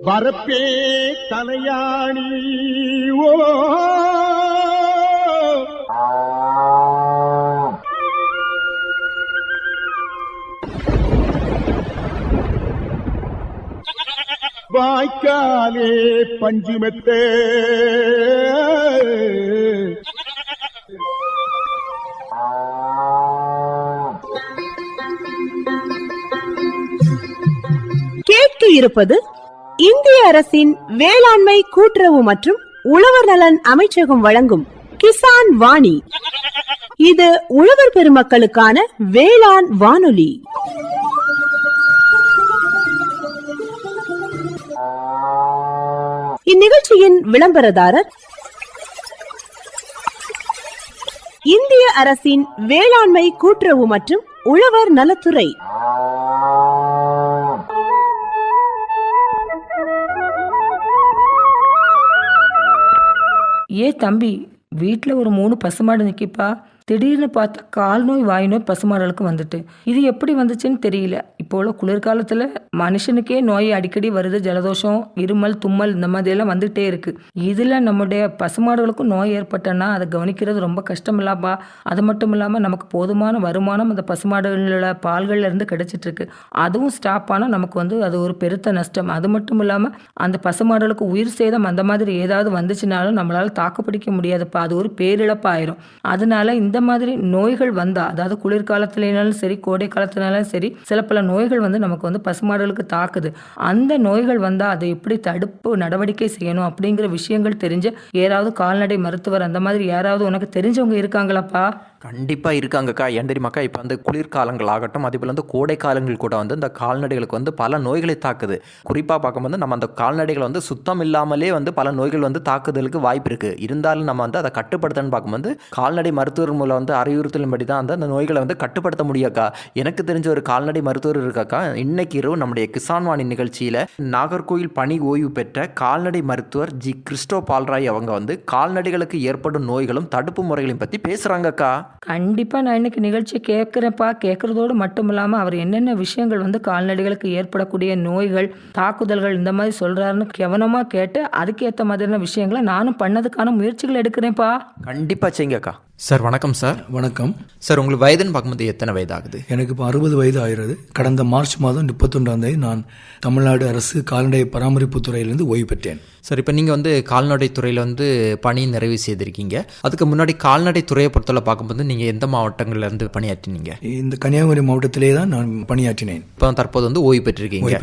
வரப்பே தலையாணி ஓ வாய்க்காலே பஞ்சுமெத்தே கேட்க இருப்பது இந்திய அரசின் வேளாண்மை கூட்டுறவு மற்றும் உழவர் நலன் அமைச்சகம் வழங்கும் கிசான் வாணி. இது உழவர் பெருமக்களுக்கான வேளாண் வானொலி. இந்நிகழ்ச்சியின் விளம்பரதாரர் இந்திய அரசின் வேளாண்மை கூட்டுறவு மற்றும் உழவர் நலத்துறை. ஏ தம்பி, வீட்டில் ஒரு 3 பசுமாடு நிற்கிப்பா. திடீர்னு பார்த்தா கால் நோய் வாய் நோய் பசுமாடுகளுக்கு வந்துட்டு, இது எப்படி வந்துச்சுன்னு தெரியல. இப்போ உள்ள குளிர்காலத்தில் மனுஷனுக்கே நோய் அடிக்கடி வருது. ஜலதோஷம், இருமல், தும்மல் இந்த மாதிரியெல்லாம் வந்துகிட்டே இருக்குது. இதில் நம்முடைய பசுமாடுகளுக்கும் நோய் ஏற்பட்டனா அதை கவனிக்கிறது ரொம்ப கஷ்டம் இல்லாப்பா. அது மட்டும் இல்லாமல் நமக்கு போதுமான வருமானம் அந்த பசுமாடுகளோட பால்கள்லேருந்து கிடைச்சிட்ருக்கு. அதுவும் ஸ்டாப் ஆனால் நமக்கு அது ஒரு பெருத்த நஷ்டம். அது மட்டும் இல்லாமல் அந்த பசுமாடுகளுக்கு உயிர் சேதம் அந்த மாதிரி ஏதாவது வந்துச்சுனாலும் நம்மளால் தாக்குப்பிடிக்க முடியாதுப்பா. அது ஒரு பேரிழப்பாயிரும். அதனால இந்த மாதிரி நோய்கள் வந்தால், அதாவது குளிர்காலத்தினாலும் சரி கோடை காலத்தினாலும் சரி, சில பல நோய்கள் நமக்கு பசுமாடுகளுக்கு தாக்குது. அந்த நோய்கள் வந்தால் அதை எப்படி தடுப்பு நடவடிக்கை செய்யணும் அப்படிங்கிற விஷயங்கள் தெரிஞ்ச யாராவது கால்நடை மருத்துவர் அந்த மாதிரி யாராவது உனக்கு தெரிஞ்சவங்க இருக்காங்களாப்பா? கண்டிப்பாக இருக்காங்கக்கா. ஏன் தெரியுமாக்கா, இப்போ குளிர்காலங்கள் ஆகட்டும், அதே போல் கோடை காலங்கள் கூட இந்த கால்நடைகளுக்கு பல நோய்களை தாக்குது. குறிப்பாக பார்க்கும்போது நம்ம அந்த கால்நடைகளை சுத்தம் இல்லாமலே பல நோய்கள் தாக்குதலுக்கு வாய்ப்பு இருக்குது. இருந்தாலும் நம்ம அதை கட்டுப்படுத்தணும்னு பார்க்கும்போது கால்நடை மருத்துவர் மூலம் அறிவுறுத்தலின்படி தான் அந்த நோய்களை கட்டுப்படுத்த முடியாக்கா. எனக்கு தெரிஞ்ச ஒரு கால்நடை மருத்துவர் இருக்காக்கா. இன்னைக்கு இரவு நம்முடைய கிசான் வாணி நிகழ்ச்சியில் நாகர்கோவில் பணி ஓய்வு பெற்ற கால்நடை மருத்துவர் ஜி கிறிஸ்டோ பால்ராய் அவங்க கால்நடைகளுக்கு ஏற்படும் நோய்களும் தடுப்பு முறைகளையும் பற்றி பேசுகிறாங்கக்கா. கண்டிப்பாக நான் இன்னைக்கு நிகழ்ச்சியை கேட்குறேன்ப்பா. கேட்குறதோடு மட்டும் இல்லாமல் அவர் என்னென்ன விஷயங்கள் கால்நடைகளுக்கு ஏற்படக்கூடிய நோய்கள், தாக்குதல்கள் இந்த மாதிரி சொல்கிறாருன்னு கவனமாக கேட்டு அதுக்கேற்ற மாதிரியான விஷயங்களை நானும் பண்ணதுக்கான முயற்சிகள் எடுக்கிறேன்ப்பா. கண்டிப்பாக செய்யுங்கக்கா. சார் வணக்கம். சார் வணக்கம் சார். உங்களுக்கு வயதுன்னு பார்க்கும்போது எத்தனை வயது ஆகுது? எனக்கு இப்போ 60 வயது ஆகிறது. கடந்த மார்ச் மாதம் 31ஆம் தேதி நான் தமிழ்நாடு அரசு கால்நடை பராமரிப்பு துறையிலிருந்து ஓய்வு பெற்றேன். சார், இப்போ நீங்கள் கால்நடை துறையில் பணி நிறைவு செய்திருக்கீங்க. அதுக்கு முன்னாடி கால்நடை துறையை பொறுத்தவரை பார்க்கும்போது நீங்கள் எந்த மாவட்டங்கள்லேருந்து பணியாற்றினீங்க? இந்த கன்னியாகுமரி மாவட்டத்திலே தான் நான் பணியாற்றினேன். இப்போ தற்போது ஓய்வு பெற்றிருக்கீங்க.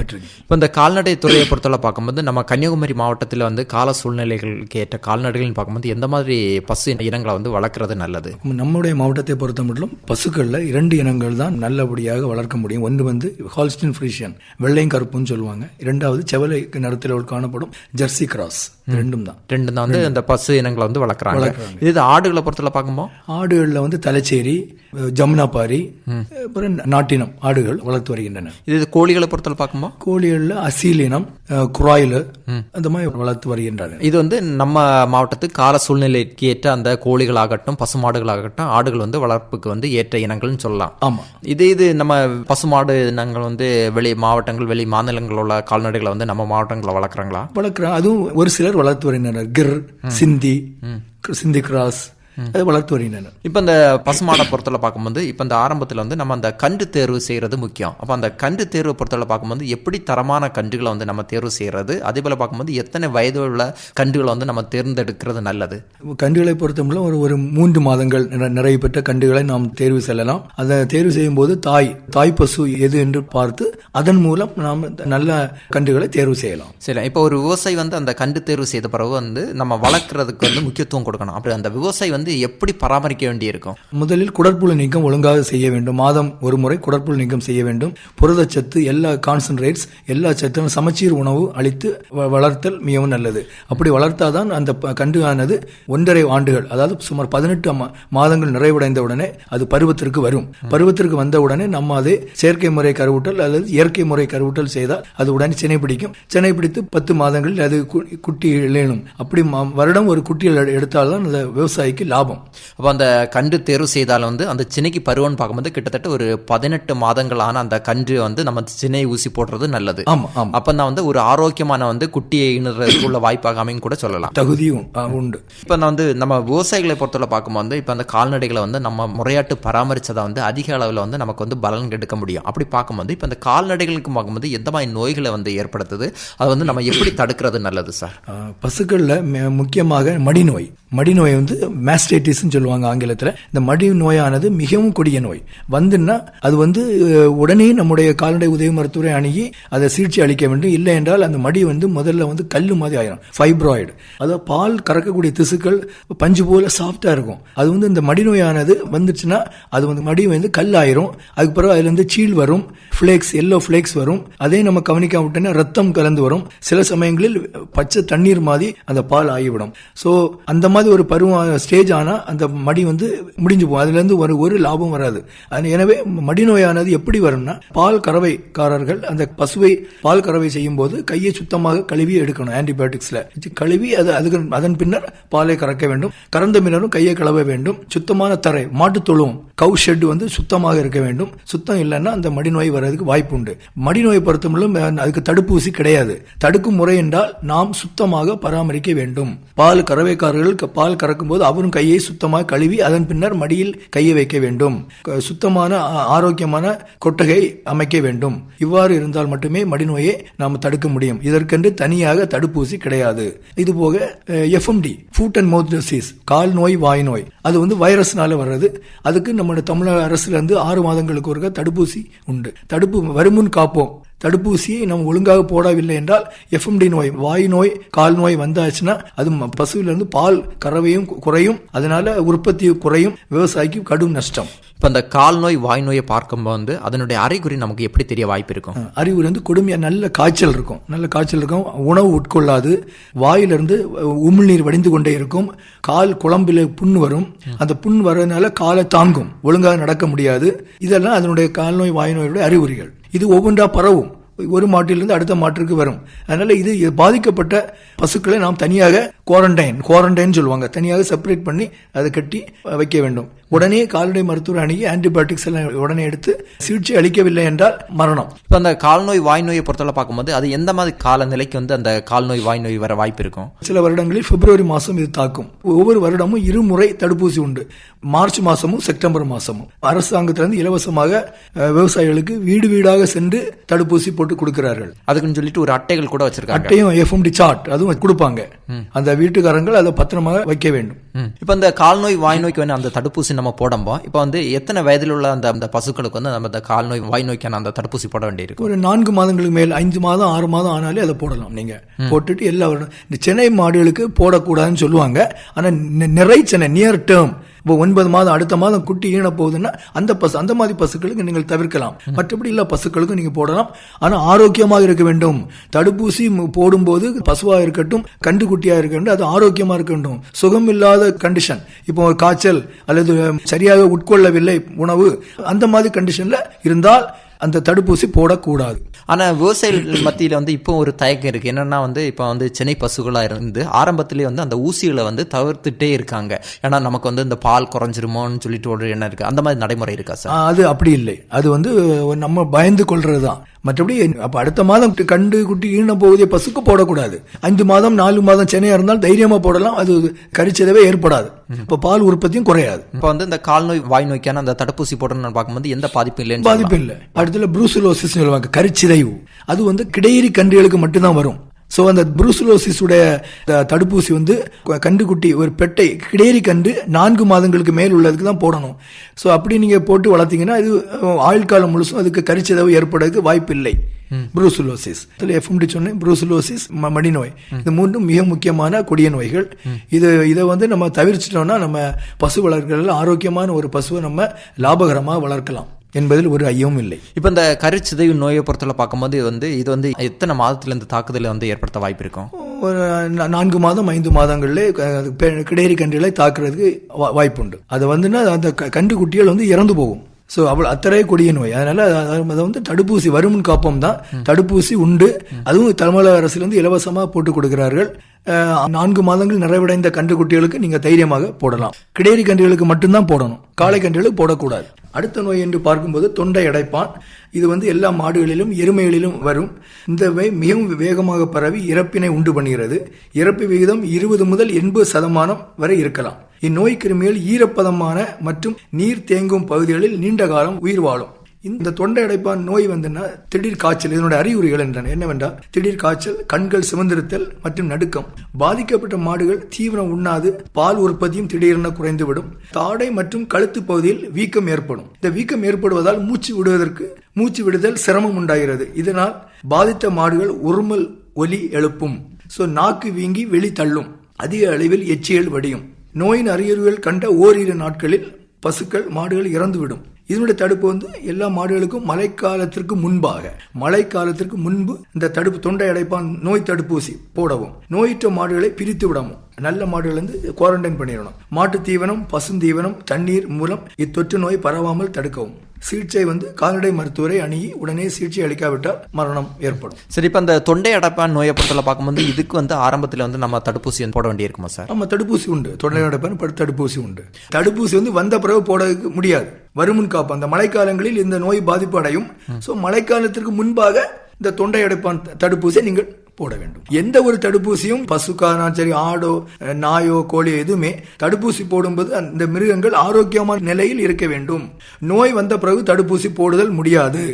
இப்போ இந்த கால்நடை துறையை பொறுத்தவரை பார்க்கும்போது நம்ம கன்னியாகுமரி மாவட்டத்தில் கால சூழ்நிலைகளுக்கு ஏற்ற கால்நடைகள்னு பார்க்கும்போது எந்த மாதிரி பசு இனங்களை வளர்க்குறது நல்லது? நம்முடைய மாவட்டத்தை பொறுத்த மட்டும் பசுக்களில் 2 இனங்கள் தான் நல்லபடியாக வளர்க்க முடியும். ஒன்று ஹால்ஸ்டின் ஃப்ரீஷியன், வெள்ளையும் கருப்புன்னு சொல்லுவாங்க. 2வது செவலை நிறத்தில் காணப்படும் ஜெர்சி கிராஸ். ரெண்டும் தான் அந்த பசு இனங்களை வளர்க்குறாங்க. இது ஆடுகளை பொறுத்தவரை பார்க்கும்போது ஆடுகளில் தலைச்சேரி, ஜமுனாபாரி, அப்புறம் நாட்டினம் ஆடுகள் வளர்த்து வருகின்றன. இது கோழிகளை பொறுத்தவரை பார்க்கும்போது கோழிகளில் அசீல் இனம், குராயிலர் அந்த மாதிரி வளர்த்து வருகின்றன. இது நம்ம மாவட்டத்துக்கு கால சூழ்நிலைக்கு ஏற்ற அந்த கோழிகள் ஆகட்டும், பசுமாடுகளாகட்டும், ஆடுகள் வளர்ப்புக்கு ஏற்ற இனங்கள்னு சொல்லலாம். ஆமா. இது நம்ம பசுமாடு இனங்கள் வெளி மாவட்டங்கள், வெளி மாநிலங்களில் உள்ள கால்நடைகளை நம்ம மாவட்டங்களில் வளர்க்குறாங்களா? வளர்க்குறாங்க. அதுவும் ஒரு சிலர் வளர்த்து வருகின்றனர். கிர், சிந்தி கிராஸ் வளர்த்து வருகின்றனர். இப்போ இந்த பசுமாடை பொறுத்தவரை பார்க்கும்போது இப்போ இந்த ஆரம்பத்தில் நம்ம அந்த கன்று தேர்வு செய்கிறது முக்கியம். அப்போ அந்த கன்று தேர்வு பொறுத்தவரை பார்க்கும்போது எப்படி தரமான கன்றுகளை நம்ம தேர்வு செய்கிறது, அதே போல் பார்க்கும்போது எத்தனை வயது உள்ள கன்றுகளை நம்ம தேர்ந்தெடுக்கிறது நல்லது? கன்றுகளை பொறுத்தவரை ஒரு 3 மாதங்கள் நிறைவு பெற்ற கன்றுகளை நாம் தேர்வு செய்யலாம். அதை தேர்வு செய்யும் போது தாய் பசு எது என்று பார்த்து அதன் மூலம் நாம் நல்ல கன்றுகளை தேர்வு செய்யலாம். சரி, இப்போ ஒரு விவசாயி அந்த கன்று தேர்வு செய்த பிறகு நம்ம வளர்க்குறதுக்கு முக்கியத்துவம் கொடுக்கணும். அப்படி அந்த விவசாயி எப்படி பராமரிக்க வேண்டியிருக்கும்? முதலில் குடற்புழு நீக்கம் ஒழுங்காக செய்ய வேண்டும். மாதம் ஒரு முறை குடற்புழு நீக்கம் செய்ய வேண்டும். புரதச்சத்து, எல்லா கான்சன்ட்ரேட்ஸ், எல்லா சத்தும் சமச்சீர் உணவு அளித்து வளர்த்தல் மிகவும் நல்லது. அப்படி வளர்த்தாதான் அந்த கன்றுயானது 1.5 ஆண்டுகள், அதாவது சுமார் 18 மாதங்கள் நிறைவடைந்த உடனே அது பருவத்திற்கு வரும். பருவத்திற்கு வந்த உடனே நம்ம அதை செயற்கை முறை கருவூட்டல் அல்லது இயற்கை முறை கருவூட்டல் செய்தால் அது உடனே சினை பிடிக்கும். சினை பிடித்து 10 மாதங்களில் அது குட்டி இழையணும். அப்படி வருடம் ஒரு குட்டி எடுத்தால்தான் அந்த விவசாயிக்கு லாபம். அப்போ அந்த கன்று தேர்வு செய்தால் வந்து அந்த சினைக்கு பருவம்னு பார்க்கும்போது கிட்டத்தட்ட ஒரு 18 மாதங்களான அந்த கன்று வந்து நம்ம சினை ஊசி போடுறது நல்லது. ஆமா ஆமா. அப்போ தான் வந்து ஒரு ஆரோக்கியமான வந்து குட்டியை ஈனுறதுக்கு உள்ள வாய்ப்பாக அமையும் கூட சொல்லலாம். தகுதியும் உண்டு. இப்போ நான் வந்து நம்ம விவசாயிகளை பொறுத்தவரை பார்க்கும்போது இப்போ அந்த கால்நடைகளை வந்து நம்ம முறையாட்டு பராமரிச்சதை வந்து அதிக அளவில் வந்து நமக்கு வந்து பலன் எடுக்க முடியும். அப்படி பார்க்கும்போது இப்போ அந்த கால்நடைகளுக்கு பார்க்கும்போது எந்த மாதிரி நோய்களை வந்து ஏற்படுத்துது, அதை வந்து நம்ம எப்படி தடுக்கிறது நல்லது சார்? பசுக்களில் முக்கியமாக மடிநோய். மடிநோய் வந்து மாஸ்டைட்டிஸ்ன்னு சொல்லுவாங்க ஆங்கிலத்தில். இந்த மடி நோயானது மிகவும் கொடிய நோய். வந்துன்னா அது வந்து உடனே நம்முடைய கால்நடை உதவி மருத்துவரை அணுகி அதை சிகிச்சை அளிக்க வேண்டும். இல்லை என்றால் அந்த மடி வந்து முதல்ல வந்து கல்லு மாதிரி ஆயிரும், ஃபைப்ராய்டு. அதாவது பால் கறக்கக்கூடிய திசுக்கள் பஞ்சு போல சாஃப்டா இருக்கும். அது வந்து இந்த மடிநோயானது வந்துச்சுன்னா அது வந்து மடி வந்து கல் ஆயிரும். அதுக்கு பிறகு அதுல இருந்து சீல் வரும், ஃபிளேக்ஸ், எல்லோ ஃபிளேக்ஸ் வரும். அதே நம்ம கவனிக்காம விட்டோம்னா ரத்தம் கலந்து வரும். சில சமயங்களில் பச்சை தண்ணீர் மாதிரி அந்த பால் ஆகிவிடும். ஸோ அந்த மாதிரி ஒரு பருவம் ஸ்டேஜ் ஆனா அந்த மடி வந்து முடிஞ்சு போகும். அதுல இருந்து ஒரு லாபம் வராது. எனவே மடிநோயானது எப்படி வரும்னா, பால் கறவைக்காரர்கள் அந்த பசுவை பால் கறவை செய்யும் போது கையை சுத்தமாக கழுவி எடுக்கணும். ஆன்டிபயோட்டிக்ஸ்ல கழுவி அதன் பின்னர் பாலை கறக்க வேண்டும். கறந்த பின்னரும் கையை கழுவ வேண்டும். சுத்தமான தரை, மாட்டுத்தொழுவம், கவு ஷெட் வந்து சுத்தமாக இருக்க வேண்டும். சுத்தம் இல்லைன்னா அந்த மடிநோய் வர்றதுக்கு வாய்ப்பு உண்டு. மடிநோயை பொறுத்தவரையிலும் அதுக்கு தடுப்பூசி கிடையாது. தடுக்கும் முறை என்றால் நாம் சுத்தமாக பராமரிக்க வேண்டும். பால் கறவைக்காரர்கள் பால் கறக்கும் போது அவரும் கையை சுத்தமாக கழுவி அதன் பின்னர் மடியில் கையை வைக்க வேண்டும். சுத்தமான ஆரோக்கியமான கொட்டகை அமைக்க வேண்டும். இவ்வாறு இருந்தால் மட்டுமே மடிநோயை நாம் தடுக்க முடியும். இதற்கென்று தனியாக தடுப்பூசி கிடையாது. இது போக FMD, foot and mouth disease, கால் நோய் வாய் நோய், அது வந்து வைரஸ்னால வர்றது. அதுக்கு நம்முடைய தமிழக அரசுல இருந்து 6 மாதங்களுக்கு ஒரு தடுப்பூசி உண்டு. வருமுன் காப்போம். தடுப்பூசியை நம்ம ஒழுங்காக போடவில்லை என்றால் எஃப்எம்டி நோய், வாய் நோய், கால் நோய் வந்தாச்சுன்னா அது பசுவிலிருந்து பால் கறவையும் குறையும். அதனால உற்பத்தி குறையும். விவசாயிக்கு கடும் நஷ்டம். இப்போ அந்த கால் நோய் வாய் நோயை பார்க்கும்போது வந்து அதனுடைய அறிகுறி நமக்கு எப்படி தெரிய வாய்ப்பு இருக்கும்? அறிகுறி வந்து கொடுமையா நல்ல காய்ச்சல் இருக்கும். உணவு உட்கொள்ளாது. வாயிலிருந்து உமிழ்நீர் வடிந்து கொண்டே இருக்கும். கால் குழம்பில புண் வரும். அந்த புண் வரதுனால காலை தாங்கும், ஒழுங்காக நடக்க முடியாது. இதெல்லாம் அதனுடைய கால் நோய் வாய் நோயுடைய அறிகுறிகள். இது ஒவ்வொன்றா பரவும். ஒரு மாட்டிலிருந்து அடுத்த மாட்டிற்கு வரும். அதனால இது பாதிக்கப்பட்ட பசுக்களை நாம் தனியாக குவாரண்டைன் சொல்லுவாங்க, தனியாக செப்பரேட் பண்ணி அதை கட்டி வைக்க வேண்டும். உடனே கால்நடை மருத்துவர் அணுகி ஆன்டிபயோட்டிக்ஸ் எல்லாம் உடனே எடுத்து சிகிச்சை அளிக்கவில்லை என்றால் மரணம். இப்போ அந்த கால்நோய் வாய் நோயை பொறுத்தவரை பார்க்கும்போது அது எந்த மாதிரி காலநிலைக்கு வந்து அந்த கால்நோய் வாய் நோய் வர வாய்ப்பு இருக்கும்? சில வருடங்களில் பிப்ரவரி மாதம் இது தாக்கும். ஒவ்வொரு வருடமும் 2 முறை தடுப்பூசி உண்டு. மார்ச் மாசமும் செப்டம்பர் மாசமும் அரசாங்கத்திலிருந்து இலவசமாக விவசாயிகளுக்கு வீடு வீடாக சென்று தடுப்பூசி போட்டு கொடுக்கிறார்கள். அதுக்குன்னு சொல்லிட்டு ஒரு அட்டைகள் கூட வச்சிருக்காங்க. அட்டையும் எஃப்எம்டி சார்ட் அதுவும் கொடுப்பாங்க. அந்த வீட்டுக்காரங்கள் அதை பத்திரமாக வைக்க வேண்டும். இப்போ அந்த கால்நோய் வாய் நோய்க்கு வந்து அந்த தடுப்பூசி நம்ம போடும்போது இப்போ வந்து எத்தனை வயதில் உள்ள அந்த பசுக்களுக்கு வந்து நம்ம அந்த கால்நோய் வாய் நோய்க்கான அந்த தடுப்பூசி போட வேண்டியிருக்கு? ஒரு 4 மாதங்களுக்கு மேல், 5 மாதம் 6 மாதம் ஆனாலே அதை போடலாம். நீங்க போட்டுட்டு எல்லா இந்த சென்னை மாடுகளுக்கு போடக்கூடாதுன்னு சொல்லுவாங்க. ஆனா நிறை சென்னை நியர் டேர்ம், இப்போ 9 மாதம் அடுத்த மாதம் குட்டி ஈன போகுதுன்னா அந்த மாதிரி பசுக்களுக்கு நீங்கள் தவிர்க்கலாம். மற்றபடி எல்லா பசுக்களுக்கும் நீங்க போடலாம். ஆனா ஆரோக்கியமாக இருக்க வேண்டும். தடுப்பூசி போடும்போது பசுவா இருக்கட்டும், கண்டு குட்டியா இருக்கட்டும், அது ஆரோக்கியமா இருக்க வேண்டும். சுகம் இல்லாத கண்டிஷன், இப்போ காய்ச்சல் அல்லது சரியாக உட்கொள்ளவில்லை உணவு, அந்த மாதிரி கண்டிஷன்ல இருந்தால் அந்த தடுப்பூசி போடக்கூடாது. ஆனால் விவசாயிகள் மத்தியில் வந்து இப்போ ஒரு தயக்கம் இருக்குது. என்னென்னா வந்து இப்போ வந்து சென்னை பசுகளாக இருந்து ஆரம்பத்திலே வந்து அந்த ஊசிகளை வந்து தவிர்த்துட்டே இருக்காங்க. ஏன்னா நமக்கு வந்து இந்த பால் குறைஞ்சிருமோன்னு சொல்லிட்டு ஒரு எண்ணம் இருக்குது. அந்த மாதிரி நடைமுறை இருக்கா சார்? அது அப்படி இல்லை. அது வந்து நம்ம பயந்து கொள்றது தான். மற்றபடி அப்ப அடுத்த மாதம் கண்டு குட்டி ஈன போவதே பசுக்கு போடக்கூடாது. 5 மாதம் 4 மாதம் சென்னையா இருந்தால் தைரியமா போடலாம். அது கரிச்சதவே ஏற்படாது. இப்ப பால் உற்பத்தியும் குறையாது. இப்ப வந்து இந்த கால் நோய் வாய் நோய்க்கான அந்த தடுப்பூசி போடணும்னு பார்க்கும்போது எந்த பாதிப்பு இல்லைன்னு பாதிப்பு இல்லை. அடுத்த ப்ரூசிலோசிஸ் சொல்லுவாங்க, கரிச்சிதைவு. அது வந்து கிடையிறி கன்றுகளுக்கு மட்டும்தான் வரும். ஸோ அந்த புருசுலோசிஸ் உடைய தடுப்பூசி வந்து கண்டுக்குட்டி ஒரு பெட்டை கிடையேறி கண்டு 4 மாதங்களுக்கு மேல் உள்ளதுக்கு தான் போடணும். ஸோ அப்படி நீங்க போட்டு வளர்த்தீங்கன்னா இது ஆயுள் காலம் முழுசும் அதுக்கு கரிச்சிதவு ஏற்படுறதுக்கு வாய்ப்பு இல்லை. புருசுலோசிஸ், எஃப்எம்டி சொன்னேன், புருசுலோசிஸ், மடிநோய், இது 3 மிக முக்கியமான கொடிய நோய்கள். இதை வந்து நம்ம தவிர்ச்சிட்டோம்னா நம்ம பசு வளர்க்கிறதுல ஆரோக்கியமான ஒரு பசுவை நம்ம லாபகரமாக வளர்க்கலாம் என்பதில் ஒரு ஐயமும் இல்லை. இப்போ இந்த கருச்சிதைவு நோயை பொறுத்தவரை பார்க்கும்போது வந்து இது வந்து எத்தனை மாதத்துல இந்த தாக்குதலை வந்து ஏற்படுத்த வாய்ப்பு இருக்கும்? ஒரு 4 மாதம் 5 மாதங்களிலே கிடையேறி கன்றுகளை தாக்குறதுக்கு வாய்ப்பு உண்டு. அது வந்துன்னா அந்த கன்று குட்டிகள் வந்து இறந்து போகும். ஸோ அத்தனை கொடிய நோய். அதனால அதை வந்து தடுப்பூசி வருமுன் காப்போம் தான், தடுப்பூசி உண்டு. அதுவும் தமிழக அரசிலிருந்து இலவசமாக போட்டு கொடுக்கிறார்கள். 4 மாதங்கள் நிறைவடைந்த கன்றுக்குட்டிகளுக்கு நீங்க தைரியமாக போடலாம். கிடேரி கன்றுகளுக்கு மட்டும்தான் போடணும், காளை கன்றுகளுக்கு போடக்கூடாது. அடுத்த நோய் என்று பார்க்கும்போது தொண்டை அடைப்பான். இது வந்து எல்லா மாடுகளிலும் எருமைகளிலும் வரும். இந்த நோய் மிகவும் வேகமாக பரவி இறப்பினை உண்டு பண்ணுகிறது. இறப்பு விகிதம் 20 முதல் 80% வரை இருக்கலாம். இந்நோய் கிருமிகள் ஈரப்பதமான மற்றும் நீர் தேங்கும் பகுதிகளில் நீண்ட காலம் உயிர் வாழும். இந்த தொண்டை அடைப்பான் நோய் வந்துன்னா திடீர் காய்ச்சல். இதனுடைய அறிகுறிகள் என்னவென்றால் திடீர் காய்ச்சல், கண்கள் சிவந்திருத்தல் மற்றும் நடுக்கம். பாதிக்கப்பட்ட மாடுகள் தீவிரம் உண்ணாது, பால் உற்பத்தியும் திடீரென குறைந்துவிடும். தாடை மற்றும் கழுத்து பகுதியில் வீக்கம் ஏற்படும். இந்த வீக்கம் ஏற்படுவதால் மூச்சு விடுதல் சிரமம் உண்டாகிறது. இதனால் பாதித்த மாடுகள் உருமல் ஒலி எழுப்பும். நாக்கு வீங்கி வெளி தள்ளும். அதிக அளவில் எச்சியல் வடியும். நோயின் அறிகுறிகள் கண்ட ஓரிரு நாட்களில் பசுக்கள் மாடுகள் இறந்துவிடும். இதனுடைய தடுப்பு வந்து எல்லா மாடுகளுக்கும் மழைக்காலத்திற்கு முன்பு இந்த தடுப்பு தொண்டை அடைப்பான் நோய் தடுப்பூசி போடவும். நோயற்ற மாடுகளை பிரித்து விடவும். நல்ல மாடுகள் வந்து குவாரண்டைன் பண்ணிடணும். மாட்டு தீவனம், பசுந்தீவனம், தண்ணீர் மூலம் இத்தொற்று நோய் பரவாமல் தடுக்கவும். சிகிச்சை வந்து கால்நடை மருத்துவரை அணுகி உடனே சிகிச்சை அளிக்காவிட்டால் மரணம் ஏற்படும். சரி, இப்போ அந்த தொண்டை அடைப்பான் நோயை பொறுத்தவரை பார்க்கும்போது இதுக்கு வந்து ஆரம்பத்தில் வந்து நம்ம தடுப்பூசி போட வேண்டியிருக்குமா சார்? ஆமா, தடுப்பூசி உண்டு. தொண்டை அடைப்பான் தடுப்பூசி உண்டு. தடுப்பூசி வந்து வந்த பிறகு போட முடியாது. வருமுன் காப்பு. அந்த மழைக்காலங்களில் இந்த நோய் பாதிப்பு அடையும். மழைக்காலத்திற்கு முன்பாக இந்த தொண்டை அடைப்பான் தடுப்பூசியை நீங்கள் போட வேண்டும். எந்த ஒரு தடுப்பூசியும் பசுக்காரனாலும் சரி, ஆடோ, நாயோ, கோழியோ எதுவுமே தடுப்பூசி போடும்போது அந்த மிருகங்கள் ஆரோக்கியமான நிலையில் இருக்க வேண்டும். நோய் வந்த பிறகு தடுப்பூசி போடுதல் முடியாது,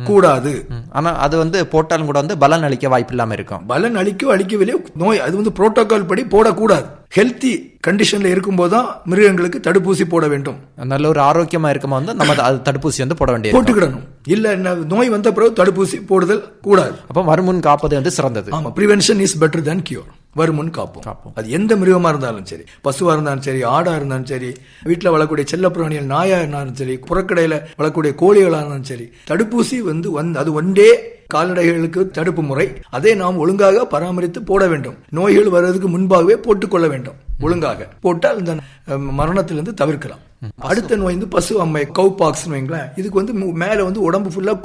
கூடாது. ஆனா அது வந்து போட்டாலும் கூட வந்து பலன் அளிக்க வாய்ப்பு இல்லாம இருக்கும். பலன் அளிக்கவில்லை நோய். அது வந்து புரோட்டோகால் படி போடக்கூடாது. ஹெல்த்தி கண்டிஷன்ல இருக்கும்போது தான் மிருகங்களுக்கு தடுப்பூசி போட வேண்டும். நல்ல ஒரு ஆரோக்கியமா இருக்குமா வந்து நம்ம தடுப்பூசி வந்து போட வேண்டியது போட்டுக்கிடணும். இல்ல நோய் வந்த பிறகு தடுப்பூசி போடுதல் கூடாது. அப்ப வருமுன் காப்பது வந்து சிறந்தது. ஆமா, prevention is better than cure. வருமுன் காப்போம். அது எந்த மிருகமா இருந்தாலும் சரி, பசுவா இருந்தாலும் சரி, ஆடா இருந்தாலும் சரி, வீட்டில் வளரக்கூடிய செல்லப்பிராணிகள் நாயா இருந்தாலும் சரி, புறக்கடையில வளரக்கூடிய கோழிகளா இருந்தாலும் சரி, தடுப்பூசி வந்து அது ஒன்றே கால்நடைகளுக்கு தடுப்பு முறை. அதை நாம் ஒழுங்காக பராமரித்து போட வேண்டும். நோய்கள் வருவதற்கு முன்பாகவே போட்டுக்கொள்ள வேண்டும். ஒழுங்காக போட்டால் இந்த மரணத்திலிருந்து தவிர்க்கலாம். அடுத்த நோய் வந்து பசு அம்மை, கவுபாக்ஸ். இதுக்கு வந்து மேல வந்து உடம்பு ஃபுல்லா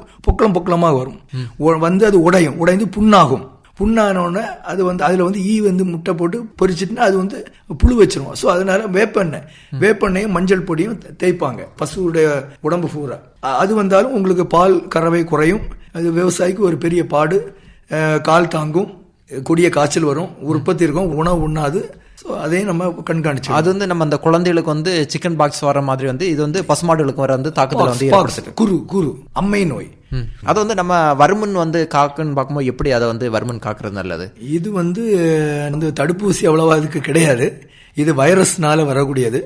பொக்கலமா வரும். வந்து அது உடைந்து புண்ணாகும். புண்ணானோடனே அது வந்து அதில் வந்து வந்து முட்டை போட்டு பொரிச்சிட்டுனா அது வந்து புழு வச்சிரும். ஸோ அதனால வேப்பெண்ணையும் மஞ்சள் பொடியும் தேய்ப்பாங்க பசுவுடைய உடம்பு பூரா. அது வந்தாலும் உங்களுக்கு பால் கறவை குறையும். அது விவசாயிக்கு ஒரு பெரிய பாடு. கால் தாங்கும், கொடிய காய்ச்சல் வரும், உற்பத்தி இருக்கும், உணவு உண்ணாது. ஸோ அதையும் நம்ம கண்காணிச்சு. அது வந்து நம்ம அந்த குழந்தைகளுக்கு வந்து சிக்கன் பாக்ஸ் வர மாதிரி வந்து இது வந்து பசுமாடுகளுக்கு வர வந்து தாக்குதல் வந்து குரு அம்மை நோய். அது வந்து நம்ம வருமுன் வந்து காக்குன்னு பார்க்கும்போது எப்படி அதை வந்து வருமுன் காக்குறது நல்லது? இது வந்து தடுப்பூசி அவ்வளவா அதுக்கு கிடையாது. இது வைரஸ்னால வரக்கூடியது.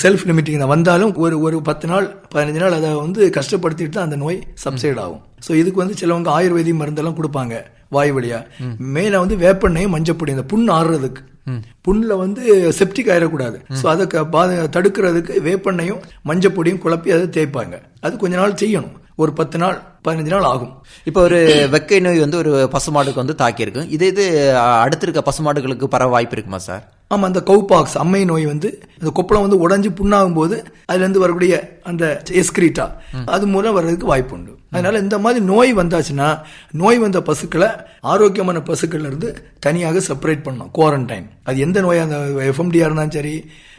செல்ஃப் லிமிட்டிங் தான். வந்தாலும் ஒரு 10 நாள் 15 நாள் அதை வந்து கஷ்டப்படுத்திட்டு தான் அந்த நோய் சப்சைட் ஆகும். ஸோ இதுக்கு வந்து சிலவங்க ஆயுர்வேதிக் மருந்தெல்லாம் கொடுப்பாங்க வாய் வழியா. மேல வந்து வேப்பெண்ணையும் மஞ்சப்பொடி, இந்த புண் ஆறுறதுக்கு. புண்ணில் வந்து செப்டிக் ஆயிடக்கூடாது. ஸோ அதை தடுக்கிறதுக்கு வேப்பெண்ணையும் மஞ்சப்பொடியும் குழப்பி அதை தேய்ப்பாங்க. அது கொஞ்ச நாள் செய்யணும். ஒரு 10 நாள் 15 நாள் ஆகும். இப்போ ஒரு வெக்கை நோய் வந்து ஒரு பசுமாடுக்கு வந்து தாக்கியிருக்கு. இது அடுத்து இருக்க பசுமாடுகளுக்கு பரவ வாய்ப்பு இருக்குமா சார்? ஆமா, அந்த கவுபாக்ஸ் அம்மை நோய் வந்து அந்த கொப்பளம் வந்து உடைஞ்சு புண்ணாகும் போது அதுல இருந்து வரக்கூடிய அந்த எஸ்கிரீட்டா அது மூலம் வர்றதுக்கு வாய்ப்பு உண்டு. அதனால இந்த மாதிரி நோய் வந்தாச்சுன்னா நோய் வந்த பசுக்களை ஆரோக்கியமான பசுக்கள்ல இருந்து தனியாக செப்பரேட் பண்ணணும், குவாரண்டைன். அது எந்த நோயா, அந்த எஃப்எம்டியா இருந்தாலும் சரி,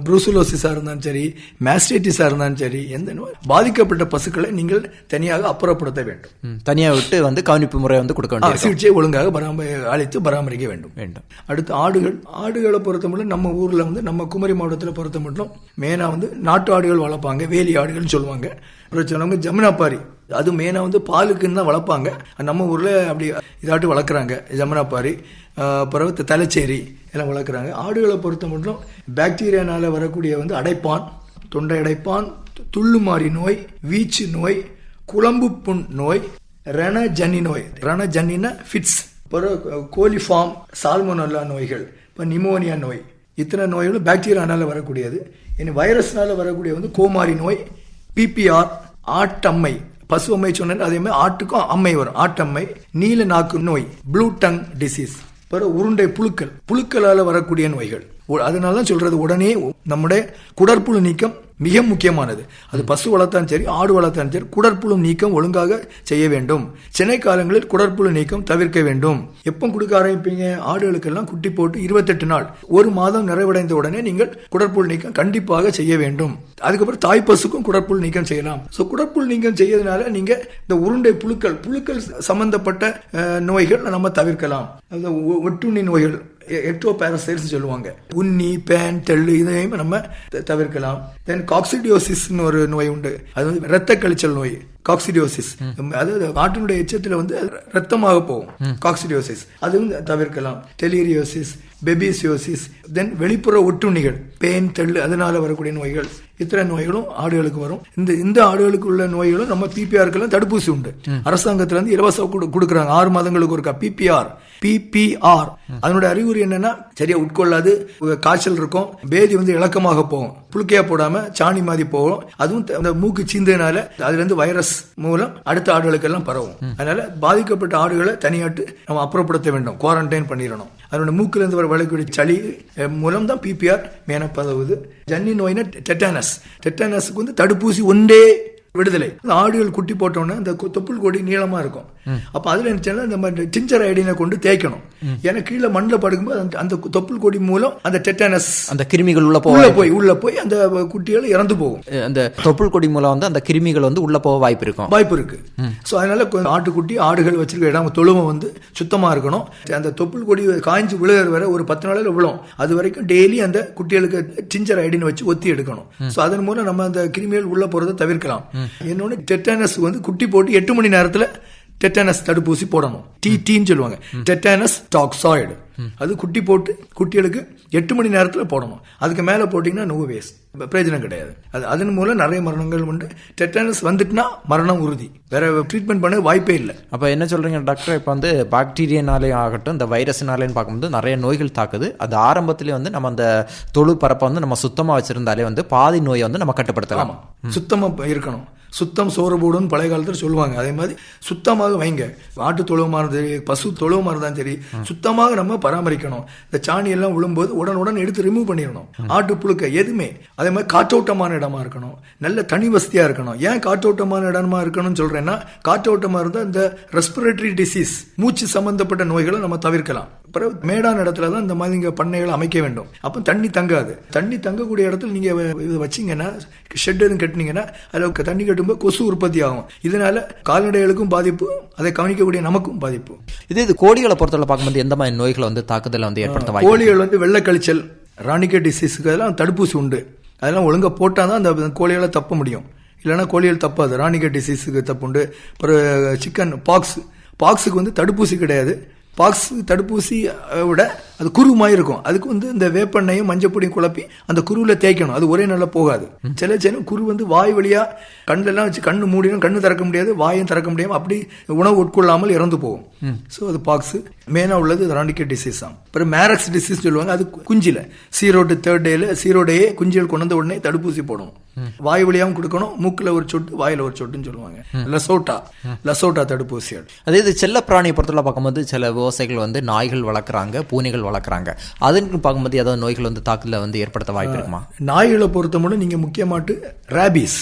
ப்ரூசுலோசிஸா இருந்தாலும் சரி, மாஸ்டைட்டிஸா இருந்தாலும் சரி, எந்த நோய் பாதிக்கப்பட்ட பசுக்களை நீங்கள் தனியாக அப்புறப்படுத்த வேண்டும். தனியாக விட்டு வந்து கவனிப்பு முறை வந்து கொடுக்க வேண்டும். சிகிச்சை ஒழுங்காக அழைத்து பராமரிக்க வேண்டும். அடுத்து ஆடுகளை பொறுத்த மட்டும் நம்ம ஊர்ல வந்து நம்ம குமரி மாவட்டத்தில் பொறுத்த மட்டும் மெயினா வந்து நாட்டு ஆடுகள் வளர்ப்பாங்க, வேலி ஆடுகள்னு சொல்லுவாங்க. சிலவங்க ஜமுனாபாரி, அது மெயினா வந்து பாலுக்குன்னு தான் வளர்ப்பாங்க. நம்ம ஊர்ல அப்படி இதாட்டு வளர்க்குறாங்க. ஜமுனாபாரி, பிறகு தலைச்சேரி எல்லாம் வளர்க்குறாங்க. ஆடுகளை பொறுத்த மட்டும் பாக்டீரியானால வரக்கூடிய வந்து அடைப்பான், தொண்டை அடைப்பான், துள்ளுமாறி நோய், வீச்சு நோய், குழம்பு புண் நோய், ரணஜன்னி நோய். ரணஜன்னினா ஃபிட்ஸ், கோலிஃபார்ம், சால்மோனல்லா நோய்கள், இப்போ நிமோனியா நோய், இத்தனை நோய்களும் பாக்டீரியானால வரக்கூடியது. இனி வைரஸ்னால வரக்கூடிய வந்து கோமாரி நோய், பிபிஆர், ஆட்டம்மை, பசு அம்மை சொன்ன அதே மாதிரி ஆட்டுக்கும் அம்மை வரும். ஆட்டம்மை, நீல நாக்கு நோய், ப்ளூ டங் டிசீஸ், உருண்டை புழுக்களால வரக்கூடிய நோய்கள். அதனால தான் சொல்றது உடனே நம்முடைய குடற்புழு நீக்கம் மிக முக்கியமானது. அது பசு வளர்த்தாலும் சரி, ஆடு வளர்த்தாலும் சரி, குடற்புழு நீக்கம் ஒழுங்காக செய்ய வேண்டும். சினை காலங்களில் குடற்புழு நீக்கம் தவிர்க்க வேண்டும். எப்போ கொடுக்க ஆரம்பிப்பீங்க? ஆடுகளுக்கெல்லாம் குட்டி போட்டு 28 நாள், ஒரு மாதம் நிறைவடைந்த உடனே நீங்கள் குடற்புழு நீக்கம் கண்டிப்பாக செய்ய வேண்டும். அதுக்கப்புறம் தாய் பசுக்கும் குடற்புழு நீக்கம் செய்யலாம். குடற்புழு நீக்கம் செய்யறதுனால நீங்க இந்த உருண்டை புழுக்கள் சம்பந்தப்பட்ட நோய்கள் நம்ம தவிர்க்கலாம். ஒட்டுண்ணி நோய்கள், எக்டோபாரசைட்ஸ் சொல்லுவாங்க, உண்ணி, பேன், தெள்ளு, இதையும் நம்ம தவிர்க்கலாம். தென் காக்சிடியோசிஸ் ஒரு நோய் உண்டு, அது வந்து இரத்த கழிச்சல் நோய். காக்சிடியோசிஸ் அதாவது ஆட்டினுடைய எச்சத்தில் வந்து ரத்தமாக போகும். காக்சிடியோசிஸ் அதுவும் தவிர்க்கலாம். டெலிரியோசிஸ், பெபிசியோசிஸ், தென் வெளிப்புற ஒட்டுண்ணிகள், பேன், தெள்ளு, அதனால வரக்கூடிய நோய்கள், இத்தனை நோய்களும் ஆடுகளுக்கு வரும். இந்த ஆடுகளுக்கு உள்ள நோய்களும் நம்ம பிபிஆருக்கெல்லாம் தடுப்பூசி உண்டு. அரசாங்கத்துல இருந்து இலவசம் கொடுக்குறாங்க 6 மாதங்களுக்கு ஒருக்கா. பிபிஆர் அதனுடைய அறிகுறி என்னன்னா, சரியா உட்கொள்ளாது, காய்ச்சல் இருக்கும், பேதி வந்து இலக்கமாக போகும், புழுக்கையா போடாம சாணி மாதிரி போகும். அதுவும் அந்த மூக்கு சீந்ததுனால அதுல இருந்து வைரஸ் மூலம் அடுத்த ஆடுகளுக்கு எல்லாம் பரவும். அதனால பாதிக்கப்பட்ட ஆடுகளை தனியாட்டு நம்ம அப்புறப்படுத்த வேண்டும், குவாரண்டைன் பண்ணிடணும். அதனோட மூக்குல இருந்து வரக்கூடிய சளி மூலம் தான் பிபிஆர் மேன பரவுது. ஜன்னி நோய்னா டெட்டானஸுக்கு வந்து தடுப்பூசி ஒன்றே விடுதலை. ஆடுகள் குட்டி போட்டோன்னா அந்த தொப்புள் கொடி நீளமா இருக்கும். அப்ப அதுல என்ன நம்ம டிஞ்சர் ஐடினை கொண்டு தேய்க்கணும். ஏன்னா கீழே மண்ணில் படுக்கும்போது அந்த தொப்புள் கொடி மூலம் அந்த டெட்டானஸ், அந்த கிருமிகள் உள்ள போய் அந்த குட்டிகள் இறந்து போகும். அந்த தொப்புள் கொடி மூலம் வந்து அந்த கிருமிகள் வந்து உள்ள போக வாய்ப்பு இருக்கு. ஸோ அதனால ஆட்டுக்குட்டி, ஆடுகள் வச்சிருக்க இடம் தொழுவம் வந்து சுத்தமா இருக்கணும். அந்த தொப்புள் கொடி காய்ச்சி விழுகிற வரை ஒரு 10 நாளில் விழும். அது வரைக்கும் டெய்லி அந்த குட்டிகளுக்கு டிஞ்சர் ஐடினை வச்சு ஒத்தி எடுக்கணும். ஸோ அதன் மூலம் நம்ம அந்த கிருமிகள் உள்ள போறதை தவிர்க்கலாம். இன்னொன்னு, டெட்டானஸ் வந்து குட்டி போட்டு 8 மணி நேரத்தில் டெட்டானஸ் தடுப்பூசி போடணும். டிடின்னு சொல்லுவாங்க, டெட்டானஸ் டாக்ஸாய்டு. அது குட்டி போட்டு குட்டிகளுக்கு 8 மணி நேரத்தில் போடணும். அதுக்கு மேலே போட்டிங்கன்னா நோ வேஸ்ட், பிரயோஜனம் கிடையாது. அதன் மூலம் நிறைய மரணங்கள் உண்டு. டெட்டானஸ் வந்துட்டுனா மரணம் உறுதி, வேற ட்ரீட்மெண்ட் பண்ண வாய்ப்பே இல்லை. அப்போ என்ன சொல்றீங்க டாக்டர்? இப்போ வந்து பாக்டீரியானாலே ஆகட்டும், இந்த வைரஸ்னாலேன்னு பார்க்கும்போது நிறைய நோய்கள் தாக்குது. அது ஆரம்பத்திலே வந்து நம்ம அந்த தொழு பரப்பை வந்து நம்ம சுத்தமாக வச்சிருந்தாலே வந்து பாதி நோயை வந்து நம்ம கட்டுப்படுத்தலாம். சுத்தமாக இருக்கணும். சுத்தம் சோறு போடுன்னு பழைய காலத்தில் சொல்லுவாங்க. அதே மாதிரி சுத்தமாக வைங்க. ஆட்டு தொழுவமாக இருந்தாலும் சரி, பசு தொழுவமாக இருந்தாலும் சரி, சுத்தமாக நம்ம பராமரிக்கணும். இந்த சாணி எல்லாம் விழும்போது உடனுடன் எடுத்து ரிமூவ் பண்ணிடணும். ஆட்டு புழுக்க எதுவுமே. அதே மாதிரி காற்றோட்டமான இடமா இருக்கணும், நல்ல தனி வசதியா இருக்கணும். ஏன் காற்றோட்டமான இடமா இருக்கணும்னு சொல்றேன்னா, காற்றோட்டமா இருந்தால் இந்த ரெஸ்பிரேட்டரி டிசீஸ், மூச்சு சம்பந்தப்பட்ட நோய்களை நம்ம தவிர்க்கலாம். அப்புறம் மேடான இடத்துல தான் இந்த மாதிரி நீங்க பண்ணைகளை அமைக்க வேண்டும். அப்போ தண்ணி தங்காது. தண்ணி தங்கக்கூடிய இடத்துல நீங்க வச்சீங்கன்னா, ஷெட் எதுவும் கட்டினீங்கன்னா அதில் தண்ணி கட்டும்போது கொசு உற்பத்தி ஆகும். இதனால கால்நடைகளுக்கும் பாதிப்பு, அதை கவனிக்கக்கூடிய நமக்கும் பாதிப்பு. இது கோழிகளை பொறுத்தவரை பார்க்கும்போது எந்த மாதிரி நோய்களை வந்து தாக்குதலை வந்து ஏற்படுத்த வாய்ப்பு? கோழிகள் வந்து வெள்ளைக்கழிச்சல், ராணிக்கெட் டிசீஸுக்கு அதெல்லாம் தடுப்பூசி உண்டு. அதெல்லாம் ஒழுங்கா போட்டால் தான் அந்த கோழிகளை தப்ப முடியும். இல்லைன்னா கோழிகள் தப்பாது. ராணிக்கெட் டிசீஸுக்கு தப்புண்டு. அப்புறம் சிக்கன் பாக்ஸுக்கு வந்து தடுப்பூசி கிடையாது. பாக்ஸ் தடுப்பூசி விட அது குருமாய் இருக்கும். அதுக்கு வந்து இந்த வேப்பெண்ணையும் மஞ்சப்பொடியும் குழப்பி அந்த குருவில் தேய்க்கணும். அது ஒரே நாளில் போகாது. சில குரு வந்து வாய் வழியா கண்ணெல்லாம் வச்சு கண்ணு மூடிடும், கண்ணு திறக்க முடியாது, வாயும் திறக்க முடியாமல் அப்படி உணவு உட்கொள்ளாமல் இறந்து போகும். ஸோ அது பாக்ஸ். மெயினாக உள்ளது ராணிக்கெட் டிசீஸ் தான். அப்புறம் மேரக்ஸ் டிசீஸ் சொல்லுவாங்க. அது குஞ்சில 0 to 3rd டேல 0 டேயே குஞ்சிகள் கொண்டு வந்த உடனே தடுப்பூசி போடணும். வாய் வழியாகவும் கொடுக்கணும், மூக்கில் ஒரு சொட்டு, வாயில் ஒரு சொட்டுன்னு சொல்லுவாங்க. லசோட்டா தடுப்பூசிகள். அதே இது செல்ல பிராணியை பொறுத்தவரை பார்க்கும்போது சில விவசாயிகள் வந்து நாய்கள் வளர்க்குறாங்க, பூனைகள் வளர்க்குறாங்க. அதுன்னு பார்க்கும்போது ஏதாவது நோய்கள் வந்து தாக்குதலை வந்து ஏற்படுத்த வாய்ப்பு இருக்குமா? நாய்களை பொறுத்த மட்டும் நீங்கள் முக்கியமாட்டு ரேபீஸ்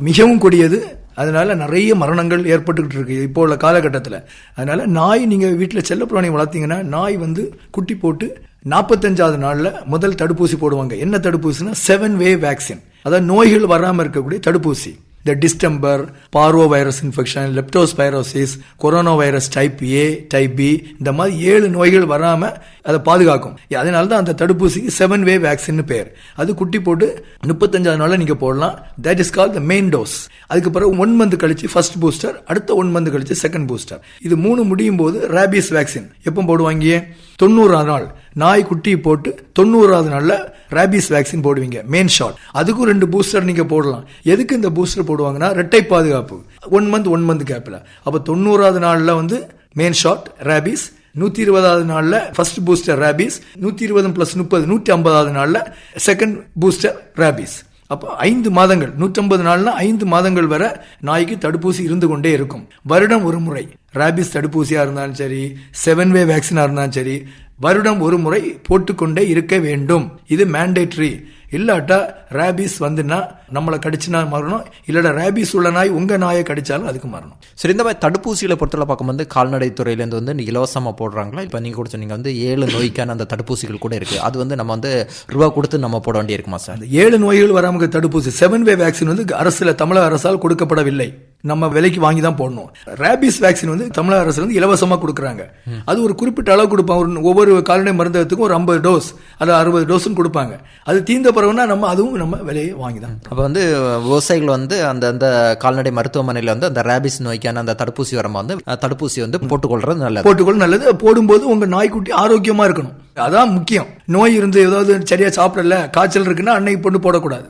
மிகவும் கொடியது. அதனால நிறைய மரணங்கள் ஏற்பட்டுக்கிட்டு இருக்கு இப்போ உள்ள காலகட்டத்தில். அதனால நாய் நீங்கள் வீட்டில் செல்லப்பிராணி வளர்த்தீங்கன்னா, நாய் வந்து குட்டி போட்டு 45வது நாளில் முதல் தடுப்பூசி போடுவாங்க. என்ன தடுப்பூசினா 7-way வேக்சின். அதாவது நோய்கள் வராமல் இருக்கக்கூடிய தடுப்பூசி. இந்த distemper, parvo virus infection, leptospirosis, corona virus type A, type B, இந்த மாதிரி 7 நோய்கள் வராமல் அதை பாதுகாக்கும். அதனால தான் அந்த தடுப்பூசிக்கு 7-way வேக்சின் பேர். அது குட்டி போட்டு 35வது நாளில் நீங்கள் போடலாம். That is call the main dose. அதுக்கு பிறகு 1 month கழிச்சு ஃபர்ஸ்ட் பூஸ்டர், அடுத்த 1 month கழிச்சு செகண்ட் பூஸ்டர். இது 3 முடியும் போது ரேபீஸ் வேக்சின் எப்போ போடுவாங்க? 90வது நாள் நாய் குட்டி போட்டு 90வது நாளில் ரேபீஸ் வேக்சின் போடுவீங்க, மெயின் ஷாட். அதுக்கும் 2 பூஸ்டர் நீங்க போடலாம். எதுக்கு இந்த பூஸ்டர் போடுவாங்கன்னா, இரட்டை பாதுகாப்பு. 1 month கேப்ல. அப்ப 90வது நாள்ல வந்து மெயின் ஷாட் ரேபீஸ், 120வது நாள்ல ஃபர்ஸ்ட் பூஸ்டர் ரேபீஸ், 120 + 30 150வது நாள்ல செகண்ட் பூஸ்டர் ரேபீஸ். அப்போ 5 மாதங்கள், 150 நாள்னா 5 மாதங்கள் வரை நாய்க்கு தடுப்பூசி இருந்து கொண்டே இருக்கும். வருடம் ஒரு முறை ரேபீஸ் தடுப்பூசியா இருந்தாலும் சரி, 7-way வேக்சினா இருந்தாலும் சரி, வருடம் ஒரு முறை போட்டுக்கொண்டே இருக்க வேண்டும். இது மேண்டேட்டரி. இல்லாட்டா ரேபிஸ் வந்துன்னா நம்மளை கடிச்சுனா மரணம், இல்லடா ரேபிஸ் உள்ள நாய் உங்க நாயை கடிச்சாலும் அதுக்கு மரணம். சரி, இந்த மாதிரி தடுப்பூசிகளை பொறுத்தவரை பார்க்கும்போது கால்நடை துறையிலேருந்து வந்து இலவசமாக போடுறாங்களா? இப்போ நீங்கள் கூட சொன்னீங்க வந்து 7 நோய்க்கான அந்த தடுப்பூசிகள் கூட இருக்குது, அது வந்து நம்ம வந்து ரூபா கொடுத்து நம்ம போட வேண்டிய இருக்குமா சார்? 7 நோய்கள் வராம தடுப்பூசி 7வே வேக்சின் வந்து அரசுல தமிழக அரசால் கொடுக்கப்படவில்லை, நம்ம விலைக்கு வாங்கி தான் போடணும். ரேபிஸ் வேக்சின் வந்து தமிழக அரசு வந்து இலவசமா கொடுக்குறாங்க. அது ஒரு குறிப்பிட்ட அளவு கொடுப்பாங்க, ஒவ்வொரு கால்நடை மருந்தகத்துக்கும் ஒரு 50 டோஸ் அல்லது 60 டோஸ்ன்னு கொடுப்பாங்க. அது தீர்ந்த பிறகுனா அதுவும் நம்ம விலையை வாங்கி தான். அப்போ வந்து விவசாயிகள் வந்து அந்த கால்நடை மருத்துவமனையில் வந்து அந்த ரேபிஸ் நோய்க்கான அந்த தடுப்பூசி வரும்போது வந்து தடுப்பூசி வந்து போட்டுக்கொள்றது நல்லது. போட்டுக்கொள்ள நல்லது. போடும்போது உங்க நாய்க்குட்டி ஆரோக்கியமா இருக்கணும், அதான் முக்கியம். நோய் இருந்து ஏதாவது சரியா சாப்பிடல, காய்ச்சல் இருக்குன்னா அன்னைக்கு பொண்ணு போடக்கூடாது.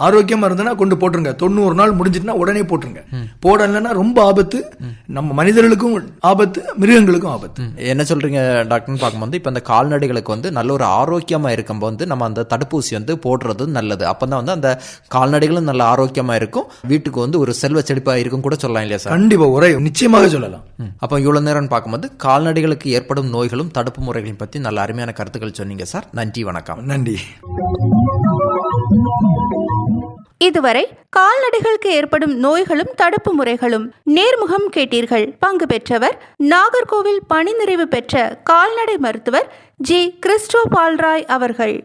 ஆரோக்கியமா இருந்தனா கொண்டு போட்டுருங்க. 90 நாள் முடிஞ்சிட்டுனா உடனே போட்டுருங்க. போடலன்னா ரொம்ப ஆபத்து, நம்ம மனிதர்களுக்கும் ஆபத்து, மிருகங்களுக்கும் ஆபத்து. என்ன சொல்றீங்க டாக்டர்னு பார்க்கும்போது இப்போ அந்த கால்நடைகளுக்கு வந்து நல்ல ஒரு ஆரோக்கியமா இருக்கும்போது வந்து நம்ம அந்த தடுப்பூசி வந்து போடுறது நல்லது. அப்பதான் வந்து அந்த கால்நடைகளும் நல்ல ஆரோக்கியமா இருக்கும், வீட்டுக்கு வந்து ஒரு செல்வ செழிப்பா இருக்கும் கூட சொல்லலாம் இல்லையா சார்? கண்டிப்பா, ஒரே நிச்சயமாக சொல்லலாம். அப்போ இவ்வளவு நேரம் பார்க்கும்போது கால்நடைகளுக்கு ஏற்படும் நோய்களும் தடுப்பு முறைகளையும் பற்றி நல்ல அருமையான கருத்துக்கள் சொன்னீங்க சார். நன்றி, வணக்கம். நன்றி. இதுவரை கால்நடைகளுக்கு ஏற்படும் நோய்களும் தடுப்பு முறைகளும் நேர்முகம் கேட்டீர்கள். பங்கு பெற்றவர் நாகர்கோவில் பணி நிறைவு பெற்ற கால்நடை மருத்துவர் ஜி. கிறிஸ்டோபால் ராய் அவர்கள்.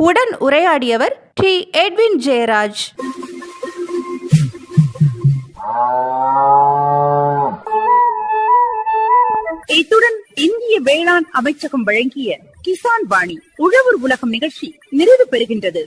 உடன் உரையாடியவர் டி. எட்வின் ஜெயராஜ். இத்துடன் இந்திய வேளாண் அமைச்சகம் வழங்கிய கிசான் வாணி உழவர் உலகம் நிகழ்ச்சி நிறைவு பெறுகின்றது.